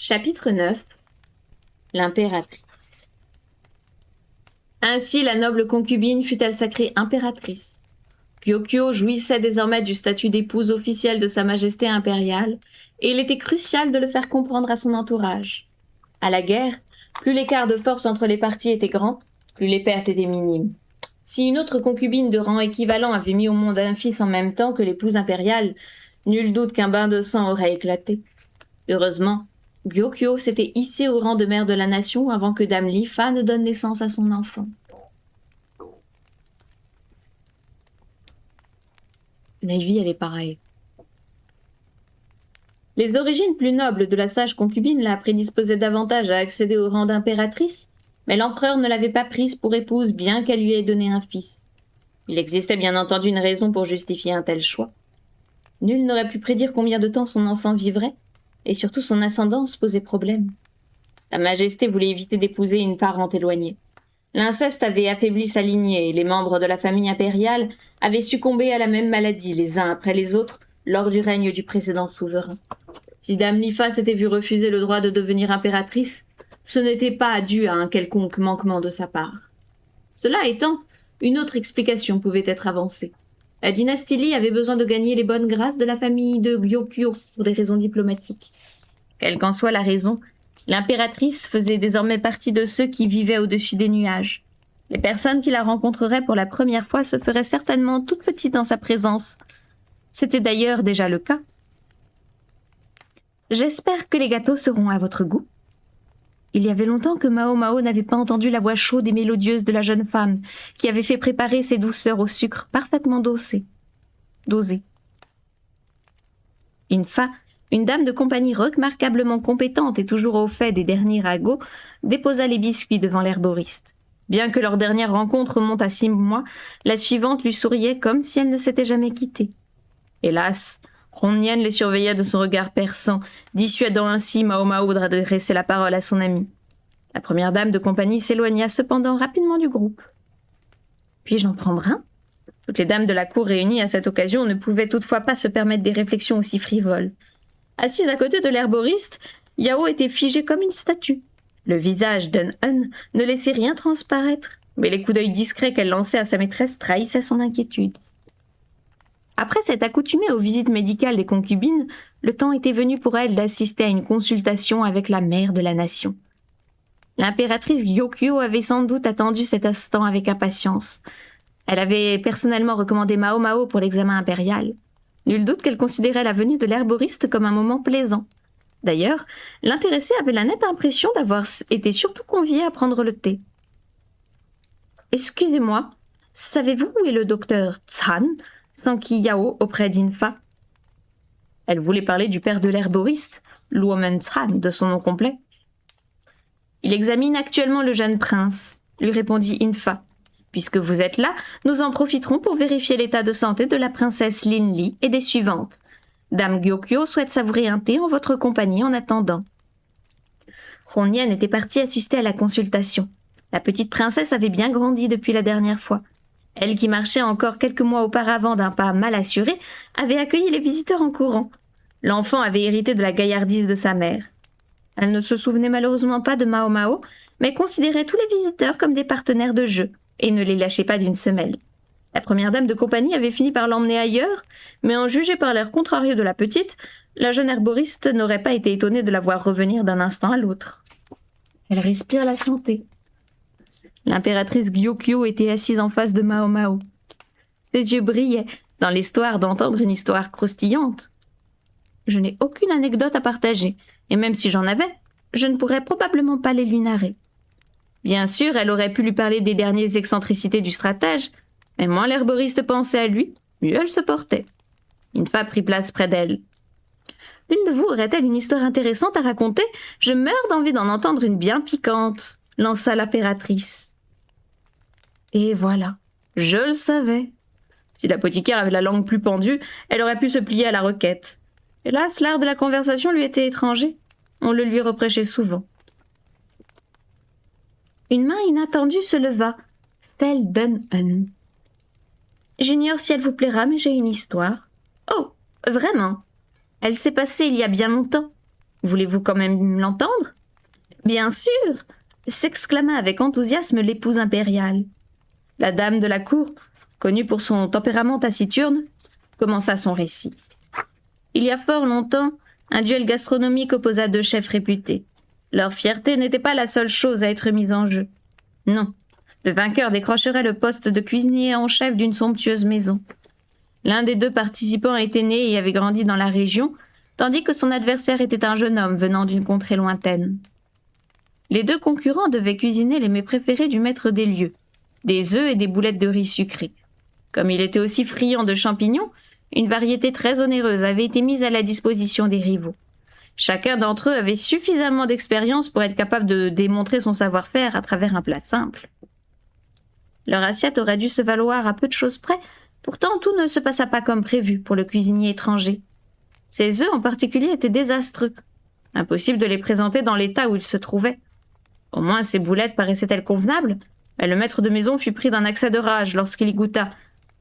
Chapitre 9. L'impératrice. Ainsi la noble concubine fut-elle sacrée impératrice. Gyokyo jouissait désormais du statut d'épouse officielle de Sa Majesté impériale, et il était crucial de le faire comprendre à son entourage. À la guerre, plus l'écart de force entre les parties était grand, plus les pertes étaient minimes. Si une autre concubine de rang équivalent avait mis au monde un fils en même temps que l'épouse impériale, nul doute qu'un bain de sang aurait éclaté. Heureusement, Gyokyo s'était hissée au rang de mère de la nation avant que Dame Lifa ne donne naissance à son enfant. Navy, elle est pareille. Les origines plus nobles de la sage concubine la prédisposaient davantage à accéder au rang d'impératrice, mais l'empereur ne l'avait pas prise pour épouse bien qu'elle lui ait donné un fils. Il existait bien entendu une raison pour justifier un tel choix. Nul n'aurait pu prédire combien de temps son enfant vivrait, et surtout son ascendance posait problème. Sa Majesté voulait éviter d'épouser une parente éloignée. L'inceste avait affaibli sa lignée et les membres de la famille impériale avaient succombé à la même maladie les uns après les autres lors du règne du précédent souverain. Si Dame Lifa s'était vue refuser le droit de devenir impératrice, ce n'était pas dû à un quelconque manquement de sa part. Cela étant, une autre explication pouvait être avancée. La dynastie Li avait besoin de gagner les bonnes grâces de la famille de Gyokyo pour des raisons diplomatiques. Quelle qu'en soit la raison, l'impératrice faisait désormais partie de ceux qui vivaient au-dessus des nuages. Les personnes qui la rencontreraient pour la première fois se feraient certainement toutes petites dans sa présence. C'était d'ailleurs déjà le cas. « J'espère que les gâteaux seront à votre goût. » Il y avait longtemps que Mao Mao n'avait pas entendu la voix chaude et mélodieuse de la jeune femme qui avait fait préparer ses douceurs au sucre parfaitement dosé. Infa, une dame de compagnie remarquablement compétente et toujours au fait des derniers ragots, déposa les biscuits devant l'herboriste. Bien que leur dernière rencontre remonte à 6 mois, la suivante lui souriait comme si elle ne s'était jamais quittée. Hélas, Ronnian les surveillait de son regard perçant, dissuadant ainsi Mao Mao d'adresser la parole à son amie. La première dame de compagnie s'éloigna cependant rapidement du groupe. « Puis-je en prendre un ?» Toutes les dames de la cour réunies à cette occasion ne pouvaient toutefois pas se permettre des réflexions aussi frivoles. Assise à côté de l'herboriste, Yao était figée comme une statue. Le visage d'Un-Un ne laissait rien transparaître, mais les coups d'œil discrets qu'elle lançait à sa maîtresse trahissaient son inquiétude. Après s'être accoutumée aux visites médicales des concubines, le temps était venu pour elle d'assister à une consultation avec la mère de la nation. L'impératrice Gyokyo avait sans doute attendu cet instant avec impatience. Elle avait personnellement recommandé Mao Mao pour l'examen impérial. Nul doute qu'elle considérait la venue de l'herboriste comme un moment plaisant. D'ailleurs, l'intéressée avait la nette impression d'avoir été surtout conviée à prendre le thé. « Excusez-moi, savez-vous où est le docteur Tsan ?» s'enquit Yao auprès d'Infa. Elle voulait parler du père de l'herboriste, Luomen Tsan, de son nom complet. « Il examine actuellement le jeune prince », lui répondit Infa. « Puisque vous êtes là, nous en profiterons pour vérifier l'état de santé de la princesse Lin Li et des suivantes. Dame Gyokyo souhaite savourer un thé en votre compagnie en attendant. » Ronnian était partie assister à la consultation. La petite princesse avait bien grandi depuis la dernière fois. Elle, qui marchait encore quelques mois auparavant d'un pas mal assuré, avait accueilli les visiteurs en courant. L'enfant avait hérité de la gaillardise de sa mère. Elle ne se souvenait malheureusement pas de Mao Mao, mais considérait tous les visiteurs comme des partenaires de jeu, et ne les lâchait pas d'une semelle. La première dame de compagnie avait fini par l'emmener ailleurs, mais en juger par l'air contrarié de la petite, la jeune herboriste n'aurait pas été étonnée de la voir revenir d'un instant à l'autre. Elle respire la santé. L'impératrice Gyokyo était assise en face de Mao Mao. Ses yeux brillaient dans l'espoir d'entendre une histoire croustillante. Je n'ai aucune anecdote à partager, et même si j'en avais, je ne pourrais probablement pas les lui narrer. Bien sûr, elle aurait pu lui parler des dernières excentricités du stratège, mais moins l'herboriste pensait à lui, mieux elle se portait. Infa prit place près d'elle. « L'une de vous aurait-elle une histoire intéressante à raconter ? Je meurs d'envie d'en entendre une bien piquante », lança l'impératrice. Et voilà, je le savais. Si l'apothicaire avait la langue plus pendue, elle aurait pu se plier à la requête. Hélas, l'art de la conversation lui était étranger. On le lui reprochait souvent. Une main inattendue se leva, celle d'Un-Un. « J'ignore si elle vous plaira, mais j'ai une histoire. »« Oh, vraiment ? Elle s'est passée il y a bien longtemps. Voulez-vous quand même l'entendre ? Bien sûr ! S'exclama avec enthousiasme l'épouse impériale. La dame de la cour, connue pour son tempérament taciturne, commença son récit. Il y a fort longtemps, un duel gastronomique opposa deux chefs réputés. Leur fierté n'était pas la seule chose à être mise en jeu. Non, le vainqueur décrocherait le poste de cuisinier en chef d'une somptueuse maison. L'un des deux participants était né et avait grandi dans la région, tandis que son adversaire était un jeune homme venant d'une contrée lointaine. Les deux concurrents devaient cuisiner les mets préférés du maître des lieux, des œufs et des boulettes de riz sucrées. Comme il était aussi friand de champignons, une variété très onéreuse avait été mise à la disposition des rivaux. Chacun d'entre eux avait suffisamment d'expérience pour être capable de démontrer son savoir-faire à travers un plat simple. Leur assiette aurait dû se valoir à peu de choses près, pourtant tout ne se passa pas comme prévu pour le cuisinier étranger. Ces œufs en particulier étaient désastreux. Impossible de les présenter dans l'état où ils se trouvaient. Au moins ces boulettes paraissaient-elles convenables, et le maître de maison fut pris d'un accès de rage lorsqu'il y goûta,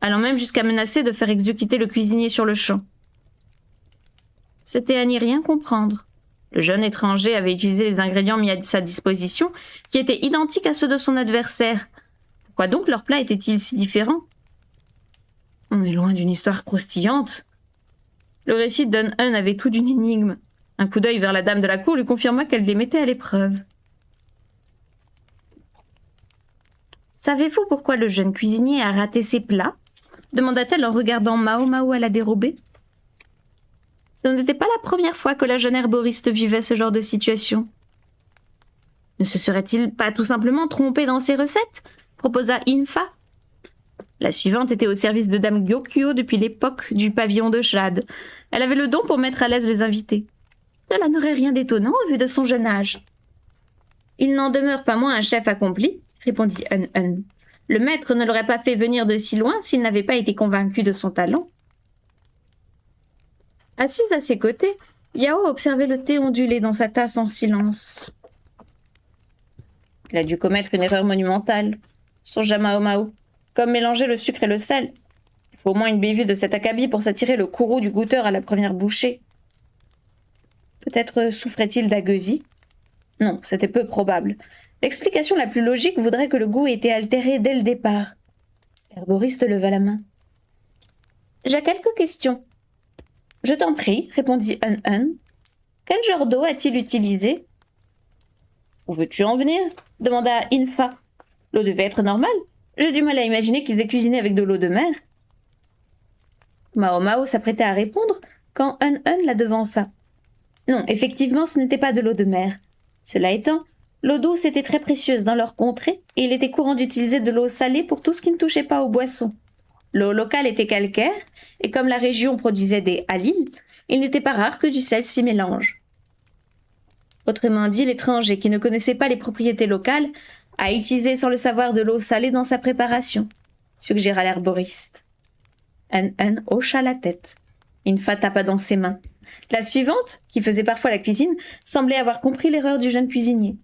allant même jusqu'à menacer de faire exécuter le cuisinier sur le champ. C'était à n'y rien comprendre. Le jeune étranger avait utilisé les ingrédients mis à sa disposition, qui étaient identiques à ceux de son adversaire. Pourquoi donc leur plat était-il si différent ? On est loin d'une histoire croustillante. Le récit d'Un-Un avait tout d'une énigme. Un coup d'œil vers la dame de la cour lui confirma qu'elle les mettait à l'épreuve. « Savez-vous pourquoi le jeune cuisinier a raté ses plats ?» demanda-t-elle en regardant Mao Mao à la dérobée. Ce n'était pas la première fois que la jeune herboriste vivait ce genre de situation. Ne se serait-il pas tout simplement trompé dans ses recettes ? Proposa Infa. La suivante était au service de dame Gyokyo depuis l'époque du pavillon de Jade. Elle avait le don pour mettre à l'aise les invités. Cela n'aurait rien d'étonnant au vu de son jeune âge. Il n'en demeure pas moins un chef accompli, répondit Un-Un. Le maître ne l'aurait pas fait venir de si loin s'il n'avait pas été convaincu de son talent. Assise à ses côtés, Yao observait le thé ondulé dans sa tasse en silence. Il a dû commettre une erreur monumentale, songea Mao Mao. Comme mélanger le sucre et le sel. Il faut au moins une bévue de cet acabit pour s'attirer le courroux du goûteur à la première bouchée. Peut-être souffrait-il d'agueusie ? Non, c'était peu probable. L'explication la plus logique voudrait que le goût ait été altéré dès le départ. L'herboriste leva la main. « J'ai quelques questions. »« Je t'en prie, » répondit Un-Un. « Quel genre d'eau a-t-il utilisé ?»« Où veux-tu en venir ?» demanda Infa. « L'eau devait être normale. J'ai du mal à imaginer qu'ils aient cuisiné avec de l'eau de mer. » Mao Mao s'apprêtait à répondre quand Un-Un la devança. Non, effectivement, ce n'était pas de l'eau de mer. Cela étant, l'eau douce était très précieuse dans leur contrée et il était courant d'utiliser de l'eau salée pour tout ce qui ne touchait pas aux boissons. L'eau locale était calcaire et comme la région produisait des halils, il n'était pas rare que du sel s'y mélange. Autrement dit, l'étranger qui ne connaissait pas les propriétés locales a utilisé sans le savoir de l'eau salée dans sa préparation, suggéra l'herboriste. Un hocha la tête. Infa tapa dans ses mains. La suivante, qui faisait parfois la cuisine, semblait avoir compris l'erreur du jeune cuisinier.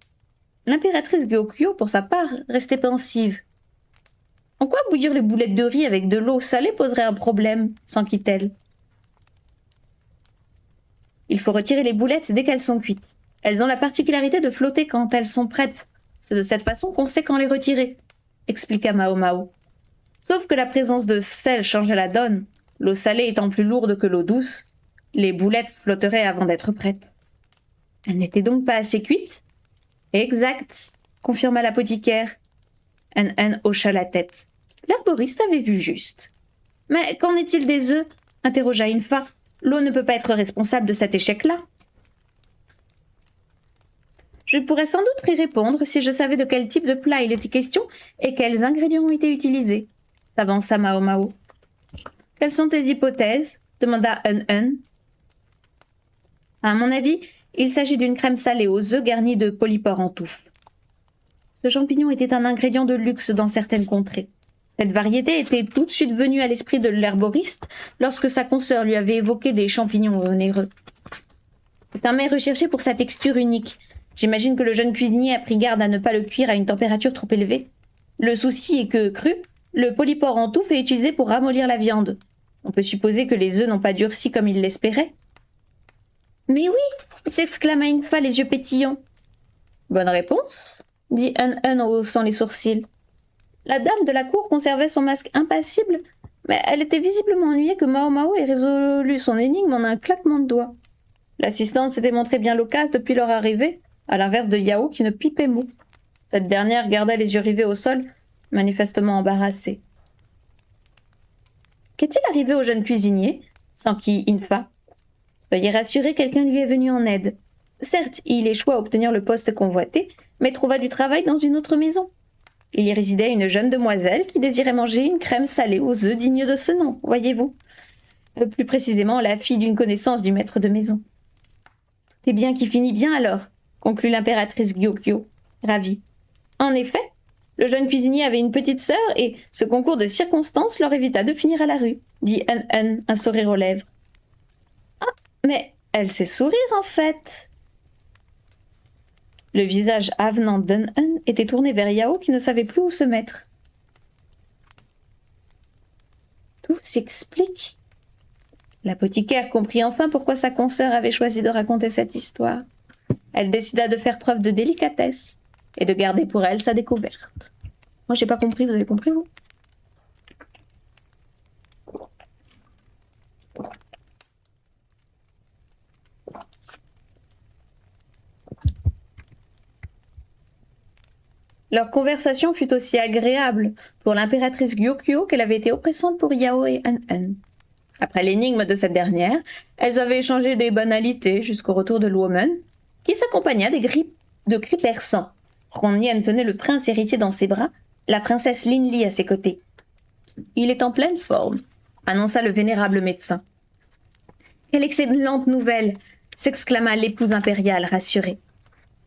L'impératrice Gyokyo, pour sa part, restait pensive. En quoi bouillir les boulettes de riz avec de l'eau salée poserait un problème, s'enquit-elle. Il faut retirer les boulettes dès qu'elles sont cuites. Elles ont la particularité de flotter quand elles sont prêtes. C'est de cette façon qu'on sait quand les retirer, expliqua Mao Mao. Sauf que la présence de sel changeait la donne. L'eau salée étant plus lourde que l'eau douce, les boulettes flotteraient avant d'être prêtes. Elles n'étaient donc pas assez cuites ? Exact, confirma l'apothicaire. Un hocha la tête. L'herboriste avait vu juste. Mais qu'en est-il des œufs ? Interrogea Infa. L'eau ne peut pas être responsable de cet échec-là. Je pourrais sans doute y répondre si je savais de quel type de plat il était question et quels ingrédients ont été utilisés, s'avança Mao Mao. Quelles sont tes hypothèses ? Demanda Un. À mon avis, il s'agit d'une crème salée aux œufs garnie de polypores en touffe. Ce champignon était un ingrédient de luxe dans certaines contrées. Cette variété était tout de suite venue à l'esprit de l'herboriste lorsque sa consoeur lui avait évoqué des champignons onéreux. C'est un mets recherché pour sa texture unique. J'imagine que le jeune cuisinier a pris garde à ne pas le cuire à une température trop élevée. Le souci est que, cru, le polypore en touffe est utilisé pour ramollir la viande. On peut supposer que les œufs n'ont pas durci comme il l'espérait. Mais oui, s'exclama Infa, les yeux pétillants. Bonne réponse, dit Hun en haussant les sourcils. La dame de la cour conservait son masque impassible, mais elle était visiblement ennuyée que Mao Mao ait résolu son énigme en un claquement de doigts. L'assistante s'était montrée bien loquace depuis leur arrivée, à l'inverse de Yao qui ne pipait mot. Cette dernière gardait les yeux rivés au sol, manifestement embarrassée. Qu'est-il arrivé au jeune cuisinier s'enquit Infa. Soyez rassurés, quelqu'un lui est venu en aide. Certes, il échoua à obtenir le poste convoité, mais trouva du travail dans une autre maison. Il y résidait une jeune demoiselle qui désirait manger une crème salée aux œufs digne de ce nom, voyez-vous. Plus précisément, la fille d'une connaissance du maître de maison. Tout est bien qui finit bien alors, conclut l'impératrice Gyokyo, ravie. En effet, le jeune cuisinier avait une petite sœur et ce concours de circonstances leur évita de finir à la rue, dit Hun, un sourire aux lèvres. Ah, mais elle sait sourire en fait. Le visage avenant d'Hun était tourné vers Yao qui ne savait plus où se mettre. Tout s'explique. L'apothicaire comprit enfin pourquoi sa consoeur avait choisi de raconter cette histoire. Elle décida de faire preuve de délicatesse et de garder pour elle sa découverte. Moi, j'ai pas compris, vous avez compris, vous ? Leur conversation fut aussi agréable pour l'impératrice Gyokyo qu'elle avait été oppressante pour Yao et Hun. Après l'énigme de cette dernière, elles avaient échangé des banalités jusqu'au retour de Luomen, qui s'accompagna de cris perçants. Ronien tenait le prince héritier dans ses bras, la princesse Linli à ses côtés. « Il est en pleine forme », annonça le vénérable médecin. « Quelle excellente nouvelle !» s'exclama l'épouse impériale rassurée.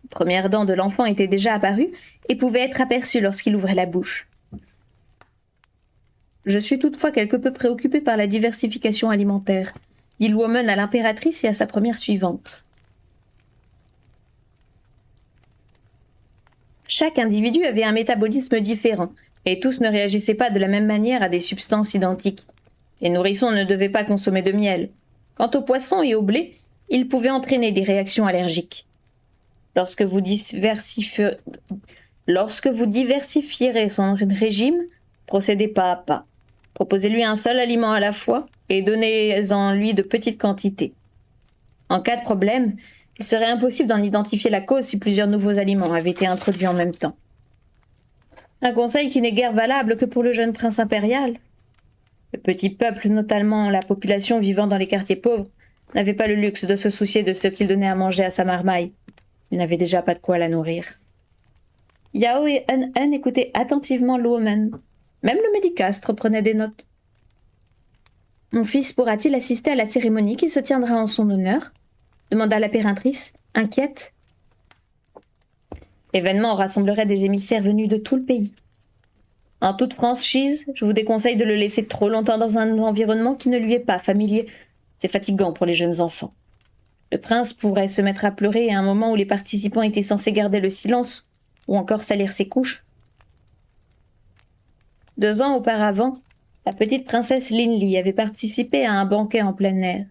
Les premières dents de l'enfant étaient déjà apparues et pouvaient être aperçues lorsqu'il ouvrait la bouche. « Je suis toutefois quelque peu préoccupée par la diversification alimentaire, dit Luomen à l'impératrice et à sa première suivante. Chaque individu avait un métabolisme différent, et tous ne réagissaient pas de la même manière à des substances identiques. Les nourrissons ne devaient pas consommer de miel. Quant aux poissons et au blé, ils pouvaient entraîner des réactions allergiques. Lorsque vous diversifierez son régime, procédez pas à pas. Proposez-lui un seul aliment à la fois et donnez-en lui de petites quantités. En cas de problème, il serait impossible d'en identifier la cause si plusieurs nouveaux aliments avaient été introduits en même temps. Un conseil qui n'est guère valable que pour le jeune prince impérial. Le petit peuple, notamment la population vivant dans les quartiers pauvres, n'avait pas le luxe de se soucier de ce qu'il donnait à manger à sa marmaille. Il n'avait déjà pas de quoi la nourrir. Yao et Hun écoutaient attentivement Luomen. Même le médicastre prenait des notes. « Mon fils pourra-t-il assister à la cérémonie qui se tiendra en son honneur ?» demanda l'impératrice, inquiète. L'événement rassemblerait des émissaires venus de tout le pays. En toute franchise, je vous déconseille de le laisser trop longtemps dans un environnement qui ne lui est pas familier. C'est fatigant pour les jeunes enfants. Le prince pourrait se mettre à pleurer à un moment où les participants étaient censés garder le silence ou encore salir ses couches. 2 ans auparavant, la petite princesse Linli avait participé à un banquet en plein air.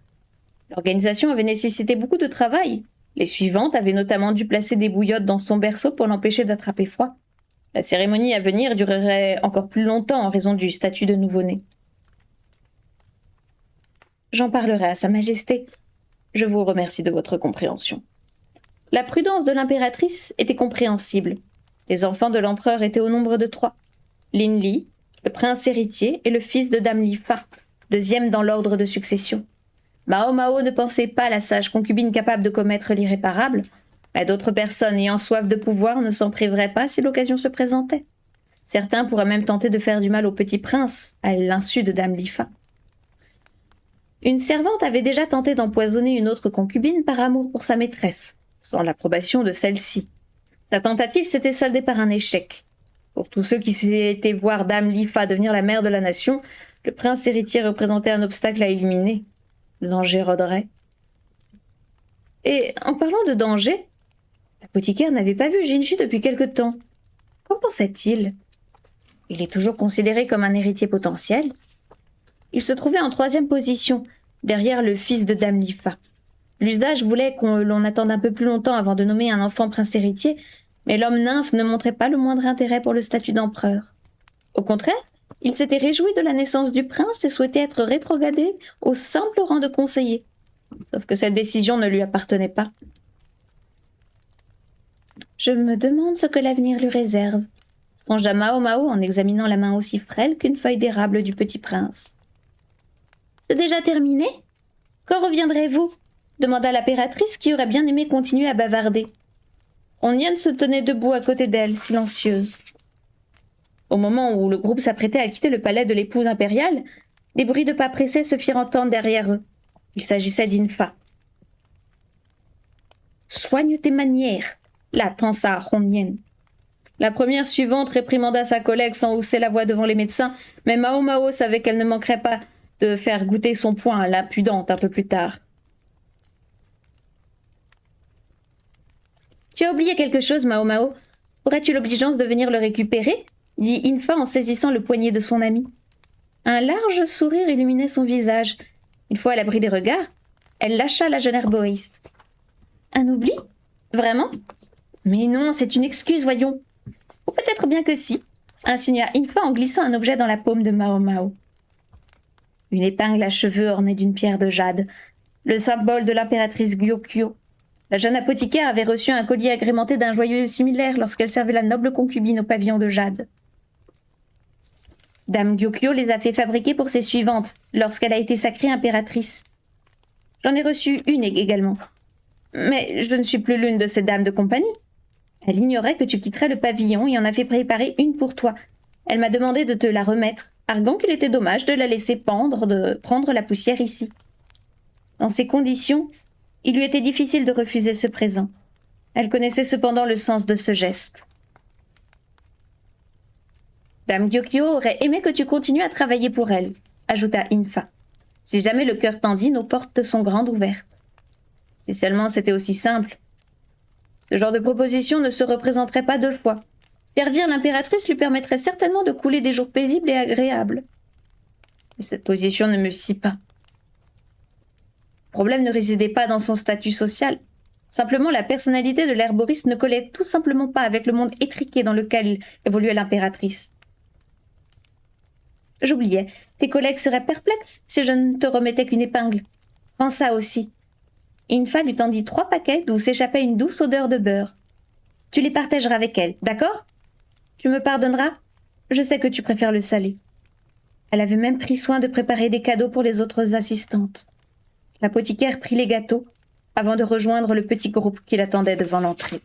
L'organisation avait nécessité beaucoup de travail. Les suivantes avaient notamment dû placer des bouillottes dans son berceau pour l'empêcher d'attraper froid. La cérémonie à venir durerait encore plus longtemps en raison du statut de nouveau-né. J'en parlerai à Sa Majesté. Je vous remercie de votre compréhension. La prudence de l'impératrice était compréhensible. Les enfants de l'empereur étaient au nombre de 3. Linli, le prince héritier et le fils de Dame Lifa, 2e dans l'ordre de succession. Mao Mao ne pensait pas à la sage concubine capable de commettre l'irréparable, mais d'autres personnes ayant soif de pouvoir ne s'en priveraient pas si l'occasion se présentait. Certains pourraient même tenter de faire du mal au petit prince, à l'insu de Dame Lifa. Une servante avait déjà tenté d'empoisonner une autre concubine par amour pour sa maîtresse, sans l'approbation de celle-ci. Sa tentative s'était soldée par un échec. Pour tous ceux qui s'étaient voir Dame Lifa devenir la mère de la nation, le prince héritier représentait un obstacle à éliminer. Le danger rôderait. Et en parlant de danger, l'apothicaire n'avait pas vu Jinji depuis quelque temps. Qu'en pensait-il ? Il est toujours considéré comme un héritier potentiel. Il se trouvait en 3e position, derrière le fils de Dame Lifa. L'usage voulait qu'on l'on attende un peu plus longtemps avant de nommer un enfant prince héritier, mais l'homme nymphe ne montrait pas le moindre intérêt pour le statut d'empereur. Au contraire, il s'était réjoui de la naissance du prince et souhaitait être rétrogradé au simple rang de conseiller. Sauf que cette décision ne lui appartenait pas. Je me demande ce que l'avenir lui réserve, songea Mao Mao en examinant la main aussi frêle qu'une feuille d'érable du petit prince. C'est déjà terminé ? Quand reviendrez-vous ? Demanda l'impératrice qui aurait bien aimé continuer à bavarder. Onyan se tenait debout à côté d'elle, silencieuse. Au moment où le groupe s'apprêtait à quitter le palais de l'épouse impériale, des bruits de pas pressés se firent entendre derrière eux. Il s'agissait d'Infa. « Soigne tes manières !» la tensa Onyan. La première suivante réprimanda sa collègue sans hausser la voix devant les médecins, mais Mao Mao savait qu'elle ne manquerait pas de faire goûter son poing à l'impudente un peu plus tard. « Tu as oublié quelque chose, Mao Mao. Aurais-tu l'obligeance de venir le récupérer ?» dit Infa en saisissant le poignet de son ami. Un large sourire illuminait son visage. Une fois à l'abri des regards, elle lâcha la jeune herboriste. « Un oubli ? Vraiment ? Mais non, c'est une excuse, voyons. » Ou peut-être bien que si, insinua Infa en glissant un objet dans la paume de Mao Mao. Une épingle à cheveux ornée d'une pierre de jade, le symbole de l'impératrice Gyokyo. La jeune apothicaire avait reçu un collier agrémenté d'un joyau similaire lorsqu'elle servait la noble concubine au pavillon de jade. Dame Gyokyo les a fait fabriquer pour ses suivantes, lorsqu'elle a été sacrée impératrice. J'en ai reçu une également. Mais je ne suis plus l'une de ces dames de compagnie. Elle ignorait que tu quitterais le pavillon et en a fait préparer une pour toi. Elle m'a demandé de te la remettre, arguant qu'il était dommage de la laisser prendre la poussière ici. Dans ces conditions, il lui était difficile de refuser ce présent. Elle connaissait cependant le sens de ce geste. Dame Gyokyo aurait aimé que tu continues à travailler pour elle, ajouta Infa. Si jamais le cœur t'en dit, nos portes te sont grandes ouvertes. Si seulement c'était aussi simple. Ce genre de proposition ne se représenterait pas deux fois. Servir l'impératrice lui permettrait certainement de couler des jours paisibles et agréables. Mais cette position ne me scie pas. Le problème ne résidait pas dans son statut social. Simplement, la personnalité de l'herboriste ne collait tout simplement pas avec le monde étriqué dans lequel évoluait l'impératrice. J'oubliais, tes collègues seraient perplexes si je ne te remettais qu'une épingle. Prends ça aussi. Infa lui tendit 3 paquets d'où s'échappait une douce odeur de beurre. Tu les partageras avec elle, d'accord ? Tu me pardonneras ? Je sais que tu préfères le salé. Elle avait même pris soin de préparer des cadeaux pour les autres assistantes. L'apothicaire prit les gâteaux avant de rejoindre le petit groupe qui l'attendait devant l'entrée.